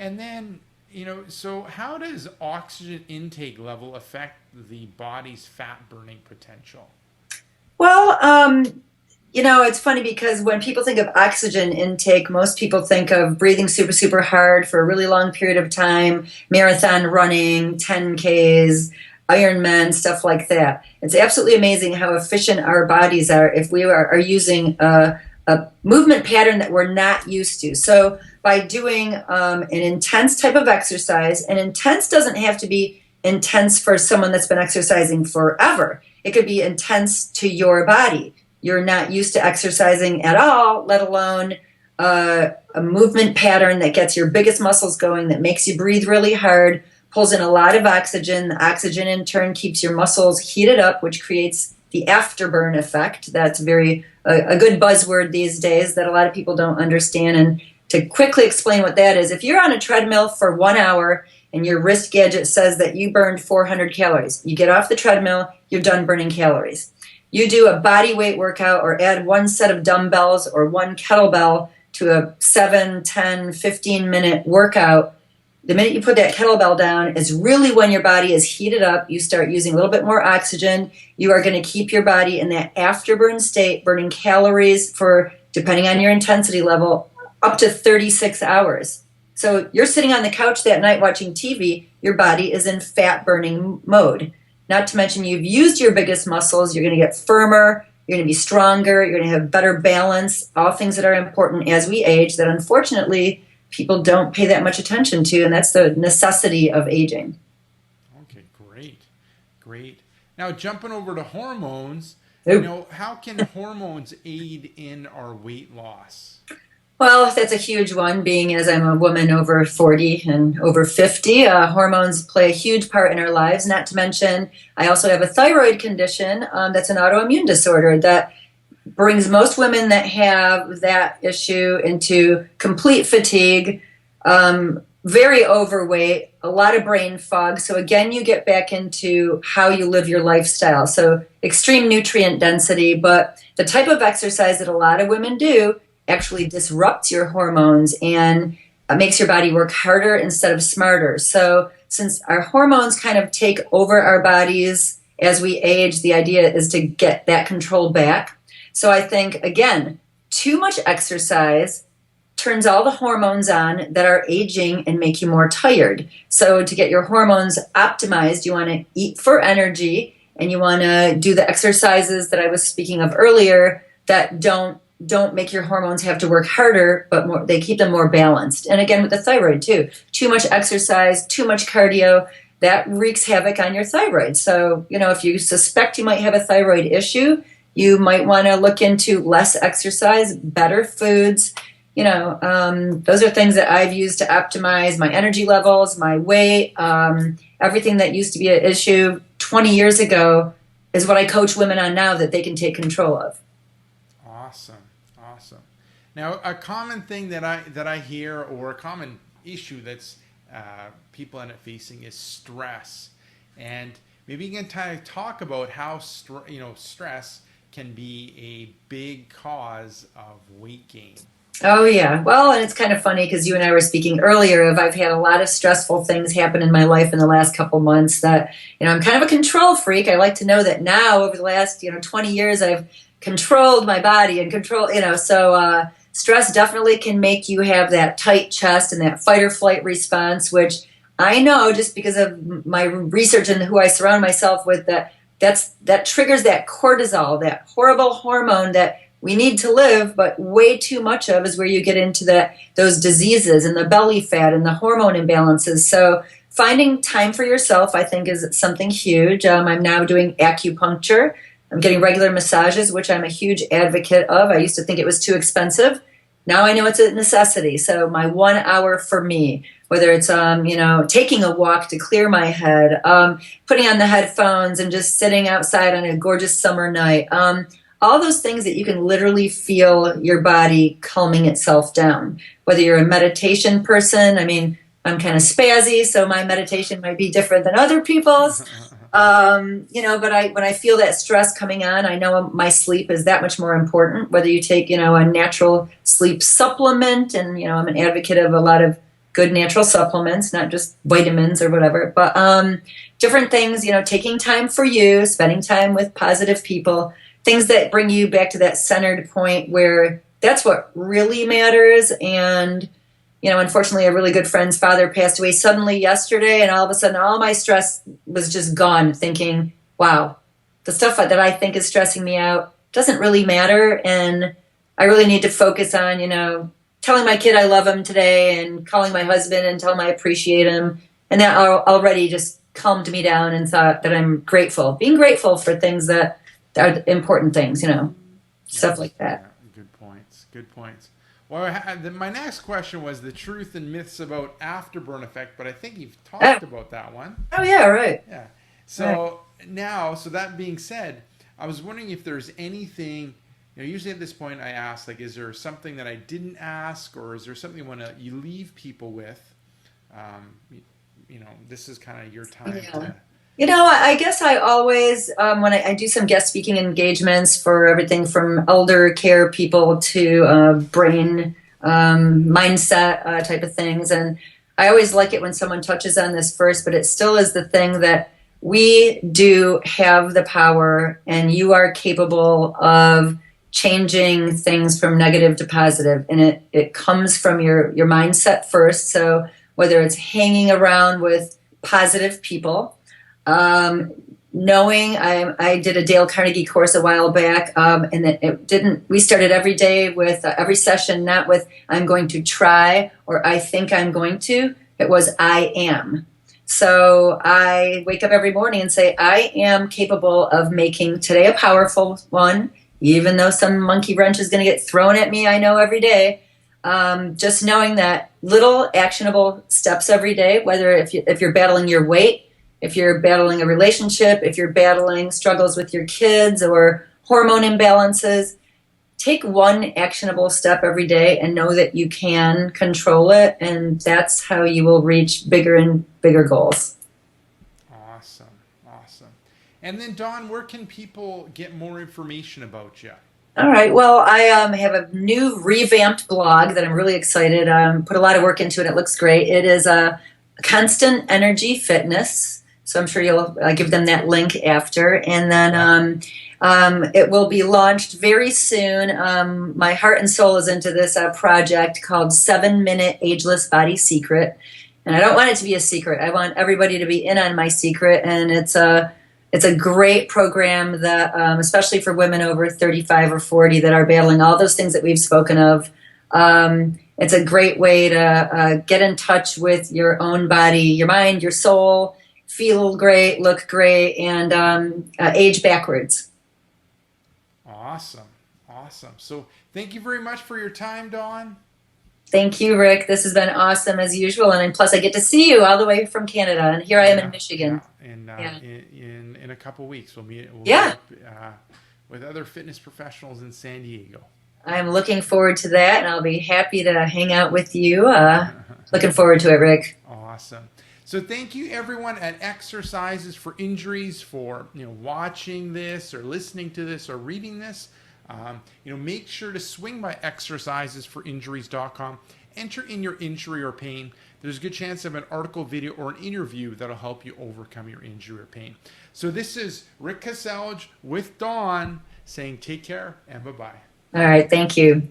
And then, so how does oxygen intake level affect the body's fat burning potential? Well, it's funny because when people think of oxygen intake, most people think of breathing super, super hard for a really long period of time, marathon running, 10Ks, Ironman, stuff like that. It's absolutely amazing how efficient our bodies are if we are using a movement pattern that we're not used to. So, by doing an intense type of exercise, and intense doesn't have to be intense for someone that's been exercising forever. It could be intense to your body. You're not used to exercising at all, let alone a movement pattern that gets your biggest muscles going, that makes you breathe really hard, pulls in a lot of oxygen. The oxygen in turn keeps your muscles heated up, which creates the afterburn effect. That's a good buzzword these days that a lot of people don't understand. And to quickly explain what that is, if you're on a treadmill for 1 hour and your wrist gadget says that you burned 400 calories, you get off the treadmill, you're done burning calories. You do a body weight workout or add one set of dumbbells or one kettlebell to a 7, 10, 15-minute workout. The minute you put that kettlebell down is really when your body is heated up. You start using a little bit more oxygen. You are going to keep your body in that afterburn state, burning calories for, depending on your intensity level, up to 36 hours. So you're sitting on the couch that night watching TV, your body is in fat burning mode. Not to mention you've used your biggest muscles, you're going to get firmer, you're going to be stronger, you're going to have better balance, all things that are important as we age that unfortunately people don't pay that much attention to, and that's the necessity of aging. Okay, great. Great. Now, jumping over to hormones, Ooh. how can hormones aid in our weight loss? Well, that's a huge one, being as I'm a woman over 40 and over 50. Hormones play a huge part in our lives, not to mention I also have a thyroid condition that's an autoimmune disorder that brings most women that have that issue into complete fatigue, very overweight, a lot of brain fog. So again, you get back into how you live your lifestyle. So extreme nutrient density, but the type of exercise that a lot of women do actually disrupts your hormones and makes your body work harder instead of smarter. So since our hormones kind of take over our bodies as we age, the idea is to get that control back. So I think, again, too much exercise turns all the hormones on that are aging and make you more tired. So to get your hormones optimized, you want to eat for energy and you want to do the exercises that I was speaking of earlier that don't make your hormones have to work harder, but more, they keep them more balanced. And again, with the thyroid too, too much exercise, too much cardio, that wreaks havoc on your thyroid. So, if you suspect you might have a thyroid issue, you might want to look into less exercise, better foods. Those are things that I've used to optimize my energy levels, my weight, everything that used to be an issue 20 years ago is what I coach women on now that they can take control of. Awesome, awesome. Now, a common thing that I hear, or a common issue that's people end up facing, is stress, and maybe you can kind of talk about how stress can be a big cause of weight gain. Oh, yeah. Well, and it's kind of funny because you and I were speaking earlier of I've had a lot of stressful things happen in my life in the last couple months that, I'm kind of a control freak. I like to know that now over the last, 20 years, I've controlled my body and so stress definitely can make you have that tight chest and that fight or flight response, which I know just because of my research and who I surround myself with, that triggers that cortisol, that horrible hormone that we need to live, but way too much of is where you get into those diseases and the belly fat and the hormone imbalances. So finding time for yourself, I think, is something huge. I'm now doing acupuncture. I'm getting regular massages, which I'm a huge advocate of. I used to think it was too expensive. Now I know it's a necessity. So my 1 hour for me, whether it's taking a walk to clear my head, putting on the headphones and just sitting outside on a gorgeous summer night, all those things that you can literally feel your body calming itself down. Whether you're a meditation person, I'm kind of spazzy, so my meditation might be different than other people's. But when I feel that stress coming on, I know my sleep is that much more important. Whether you take, a natural sleep supplement, and I'm an advocate of a lot of good natural supplements, not just vitamins or whatever, but different things, taking time for you, spending time with positive people, things that bring you back to that centered point where that's what really matters. And unfortunately, a really good friend's father passed away suddenly yesterday, and all of a sudden, all my stress was just gone, thinking, wow, the stuff that I think is stressing me out doesn't really matter. And I really need to focus on, telling my kid I love him today and calling my husband and tell him I appreciate him. And that already just calmed me down and thought that I'm grateful, being grateful for things that are important things, stuff like that. Yeah, good points. Good points. Well, my next question was the truth and myths about afterburn effect, but I think you've talked about that one. Oh, yeah, right. Yeah. So now, so that being said, I was wondering if there's anything, usually at this point I ask, like, is there something that I didn't ask, or is there something you leave people with? This is kind of your time to... I guess I always, when I do some guest speaking engagements for everything from elder care people to brain mindset type of things, and I always like it when someone touches on this first, but it still is the thing that we do have the power, and you are capable of changing things from negative to positive, and it comes from your mindset first. So whether it's hanging around with positive people, knowing I did a Dale Carnegie course a while back, and it didn't, we started every day with every session, not with I'm going to try or I think I'm going to, it was I am. So I wake up every morning and say, I am capable of making today a powerful one, even though some monkey wrench is going to get thrown at me, I know every day. Just knowing that little actionable steps every day, whether if you're battling your weight, if you're battling a relationship, if you're battling struggles with your kids or hormone imbalances, take one actionable step every day and know that you can control it, and that's how you will reach bigger and bigger goals. Awesome. And then, Dawn, where can people get more information about you? All right. Well, I have a new revamped blog that I'm really excited. Put a lot of work into it. It looks great. It is Constant Energy Fitness. So I'm sure you'll give them that link after. And then it will be launched very soon. My heart and soul is into this project called 7-Minute Ageless Body Secret. And I don't want it to be a secret. I want everybody to be in on my secret. And it's a great program that, especially for women over 35 or 40 that are battling all those things that we've spoken of. It's a great way to get in touch with your own body, your mind, your soul, feel great, look great, and age backwards. Awesome. So thank you very much for your time, Dawn. Thank you, Rick. This has been awesome as usual, and plus I get to see you all the way from Canada, and here I am in Michigan. In a couple weeks we'll meet with other fitness professionals in San Diego. I'm looking forward to that, and I'll be happy to hang out with you. Looking forward to it, Rick. Awesome. So thank you, everyone at Exercises for Injuries, for watching this or listening to this or reading this. Make sure to swing by exercisesforinjuries.com. Enter in your injury or pain. There's a good chance of an article, video, or an interview that'll help you overcome your injury or pain. So this is Rick Kaselj with Dawn saying take care and bye-bye. All right. Thank you.